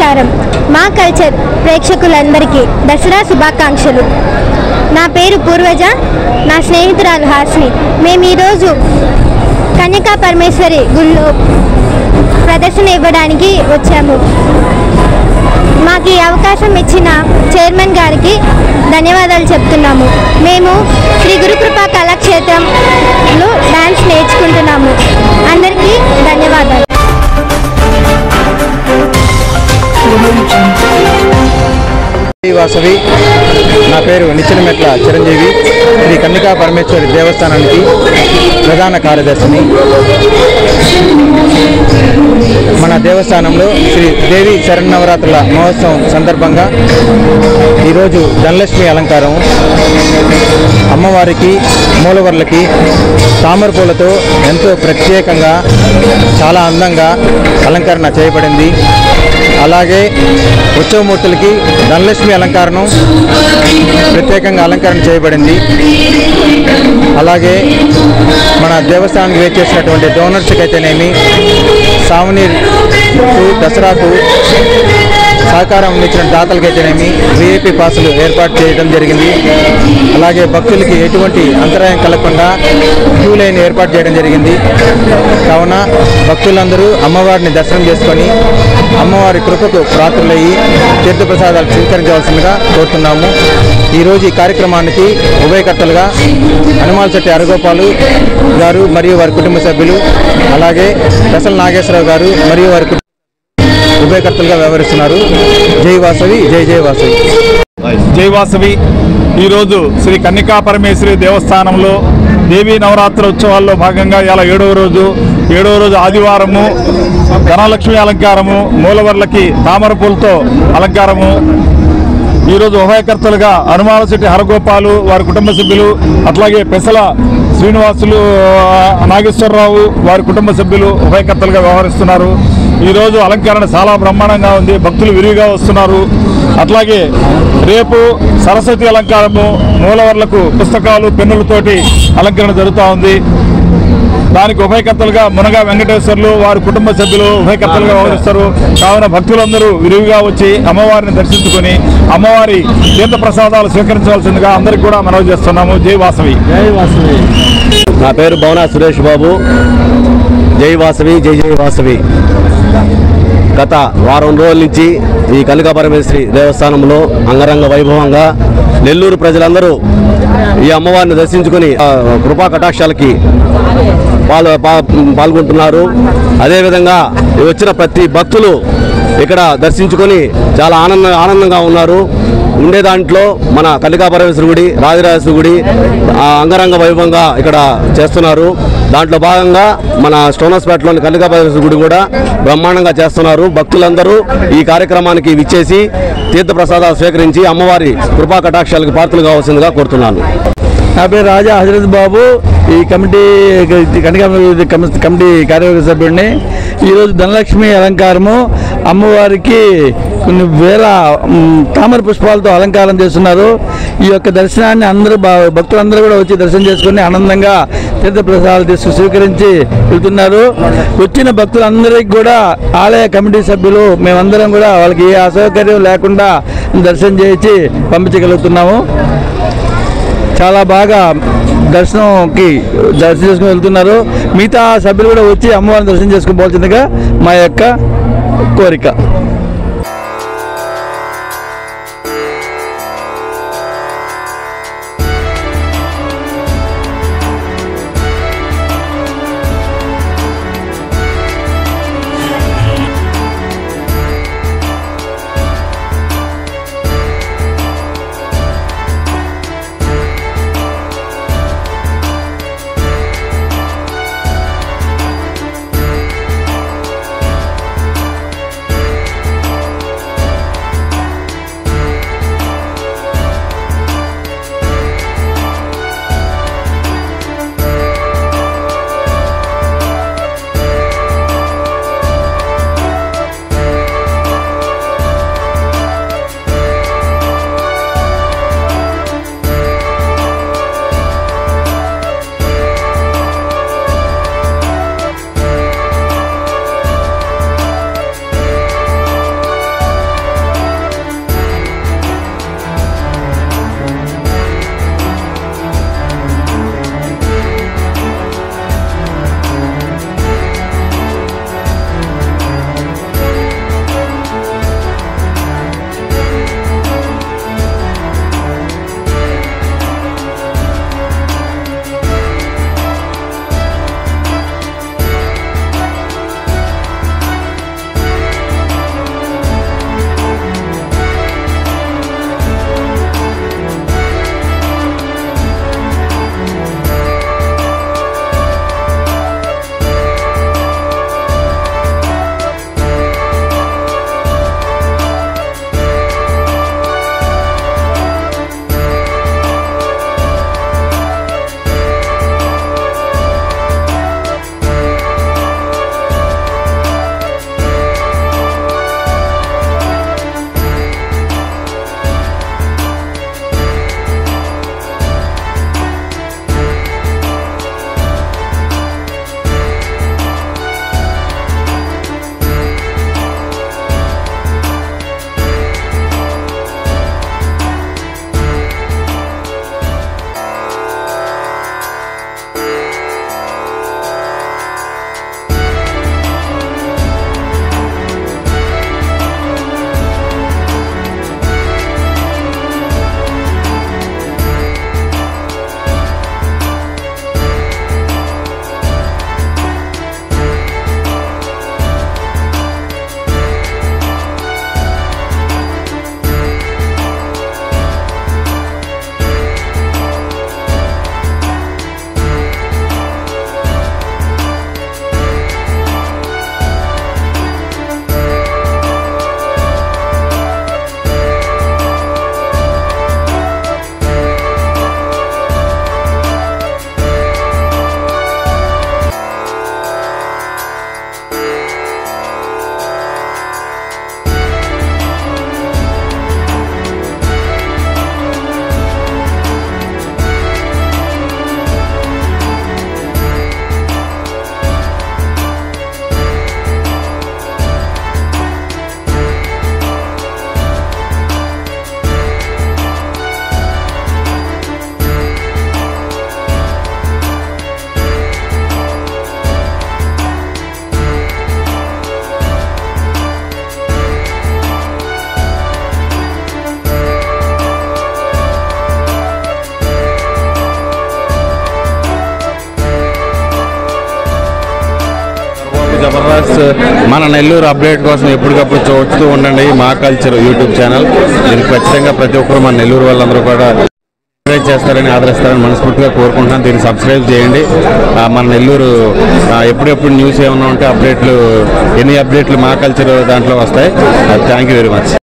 నమస్కారం. మా కల్చర్ ప్రేక్షకులందరికీ దసరా శుభాకాంక్షలు. నా పేరు పూర్వజ, నా స్నేహితురాలు హాస్ని. మేము ఈరోజు కన్యకా పరమేశ్వరి గుళ్ళో ప్రదర్శన ఇవ్వడానికి వచ్చాము. మాకు ఈ అవకాశం ఇచ్చిన చైర్మన్ గారికి ధన్యవాదాలు చెప్తున్నాము. మేము శ్రీ గురుకృపా కళాక్షేత్రంలో డాన్స్ నేర్చుకుంటున్నాము. అందరికీ ధన్యవాదాలు. వాసవి, నా పేరు నిచ్చినమెట్ల చిరంజీవి. శ్రీ కన్యకా పరమేశ్వరి దేవస్థానానికి ప్రధాన కార్యదర్శిని. మన దేవస్థానంలో శ్రీ దేవి శరన్నవరాత్రుల మహోత్సవం సందర్భంగా ఈరోజు ధనలక్ష్మి అలంకారం అమ్మవారికి మూలవర్లకి తామర పూలతో ఎంతో ప్రత్యేకంగా చాలా అందంగా అలంకరణ చేయబడింది. అలాగే ఉత్సవమూర్తులకి ధనలక్ష్మి అలంకరణ ప్రత్యేకంగా అలంకరణ చేయబడింది. అలాగే మన దేవస్థానానికి వేచేసినటువంటి డోనర్స్కి అయితేనేమి, సావనీర్ దసరాకు సహకారం అందించిన దాతలకైతేనేమి విఐపి పాసులు ఏర్పాటు చేయడం జరిగింది. అలాగే భక్తులకి ఎటువంటి అంతరాయం కలగకుండా క్యూ లైన్ ఏర్పాటు చేయడం జరిగింది. కావున భక్తులందరూ అమ్మవారిని దర్శనం చేసుకొని అమ్మవారి కృపకు ప్రాతులయ్యి తీర్థప్రసాదాలు స్వీకరించవలసిందిగా కోరుతున్నాము. ఈరోజు ఈ కార్యక్రమానికి ఉభయకర్తలుగా హనుమాలశెట్టి అరగోపాలు గారు మరియు వారి కుటుంబ సభ్యులు, అలాగే దసల నాగేశ్వరరావు గారు మరియు వారి ఉభయకర్తలుగా వ్యవహరిస్తున్నారు. జై వాసవి, జై జై వాసవి. జై వాసవి. ఈరోజు శ్రీ కన్యకా పరమేశ్వరి దేవస్థానంలో దేవీ నవరాత్రి ఉత్సవాల్లో భాగంగా ఇలా ఏడవ రోజు ఆదివారము ధనలక్ష్మి అలంకారము, మూలవర్లకి తామర పూలతో అలంకారము. ఈరోజు ఉభయకర్తలుగా హనుమాలశెట్టి హరగోపాలు వారి కుటుంబ సభ్యులు, అట్లాగే పెసల శ్రీనివాసులు నాగేశ్వరరావు వారి కుటుంబ సభ్యులు ఉభయకర్తలుగా వ్యవహరిస్తున్నారు. ఈరోజు అలంకరణ చాలా బ్రహ్మాండంగా ఉంది, భక్తులు విరివిగా వస్తున్నారు. అట్లాగే రేపు సరస్వతి అలంకారము, మూలవర్లకు పుస్తకాలు పెన్నులతోటి అలంకరణ జరుగుతూ ఉంది. దానికి ఉభయకర్తలుగా మునగా వెంకటేశ్వర్లు వారి కుటుంబ సభ్యులు ఉభయకర్తలుగా వ్యవహరిస్తారు. కావున భక్తులందరూ విరివిగా వచ్చి అమ్మవారిని దర్శించుకొని అమ్మవారి తీర్థ ప్రసాదాలు స్వీకరించవలసిందిగా అందరికీ కూడా మనవి చేస్తున్నాము. జై వాసవి. జై వాసవి. నా పేరు భవనా సురేష్ బాబు. జై వాసవి, జై జై వాసవి. గత వారం రోజుల నుంచి ఈ కన్యకా పరమేశ్వరి దేవస్థానంలో అంగరంగ వైభవంగా నెల్లూరు ప్రజలందరూ ఈ అమ్మవారిని దర్శించుకొని కృపా కటాక్షాలకి పాల్గొంటున్నారు. అదేవిధంగా వచ్చిన ప్రతి భక్తులు ఇక్కడ దర్శించుకొని చాలా ఆనందంగా ఉన్నారు. ఉండే దాంట్లో మన కన్యకా పరమేశ్వరి గుడి, రాజరాజేశ్వరి గుడి అంగరంగ వైభవంగా ఇక్కడ చేస్తున్నారు. దాంట్లో భాగంగా మన స్టోనస్పేటలోని కన్యకా పరమేశ్వరి గుడి కూడా బ్రహ్మాండంగా చేస్తున్నారు. భక్తులందరూ ఈ కార్యక్రమానికి విచ్చేసి తీర్థప్రసాదాలు స్వీకరించి అమ్మవారి కృపా కటాక్షాలకు పాత్రలు కావాల్సిందిగా కోరుతున్నాను. నా పేరు రాజా హజరత్ బాబు. ఈ కన్యకా కమిటీ కార్యవర్గ సభ్యుడిని. ఈరోజు ధనలక్ష్మి అలంకారము అమ్మవారికి కొన్ని వేల తామర పుష్పాలతో అలంకారం చేస్తున్నారు. ఈ యొక్క దర్శనాన్ని అందరూ భక్తులందరూ కూడా వచ్చి దర్శనం చేసుకుని ఆనందంగా తీర్థప్రసాదాలు స్వీకరించి వెళ్తున్నారు. వచ్చిన భక్తులందరికీ కూడా ఆలయ కమిటీ సభ్యులు మేమందరం కూడా వాళ్ళకి ఏ అసౌకర్యం లేకుండా దర్శనం చేయించి పంపించగలుగుతున్నాము. చాలా బాగా దర్శనం చేసుకుని వెళ్తున్నారు. మిగతా సభ్యులు కూడా వచ్చి అమ్మవారిని దర్శనం చేసుకోవాల్సిందిగా మా యొక్క కోరిక. వ్యూవర్స్, మన నెల్లూరు అప్డేట్ కోసం ఎప్పటికప్పుడు చూస్తూ ఉండండి మా కల్చర్ యూట్యూబ్ ఛానల్. దీనికి ఖచ్చితంగా ప్రతి ఒక్కరు మన నెల్లూరు వాళ్ళందరూ కూడా సబ్స్క్రైబ్ చేస్తారని, ఆదరిస్తారని మనస్ఫూర్తిగా కోరుకుంటున్నాను. దీన్ని సబ్స్క్రైబ్ చేయండి. మన నెల్లూరు ఎప్పుడెప్పుడు న్యూస్ ఏమన్నా ఉంటే అప్డేట్లు, ఎన్ని అప్డేట్లు మా కల్చర్ దాంట్లో వస్తాయి. Thank you very much.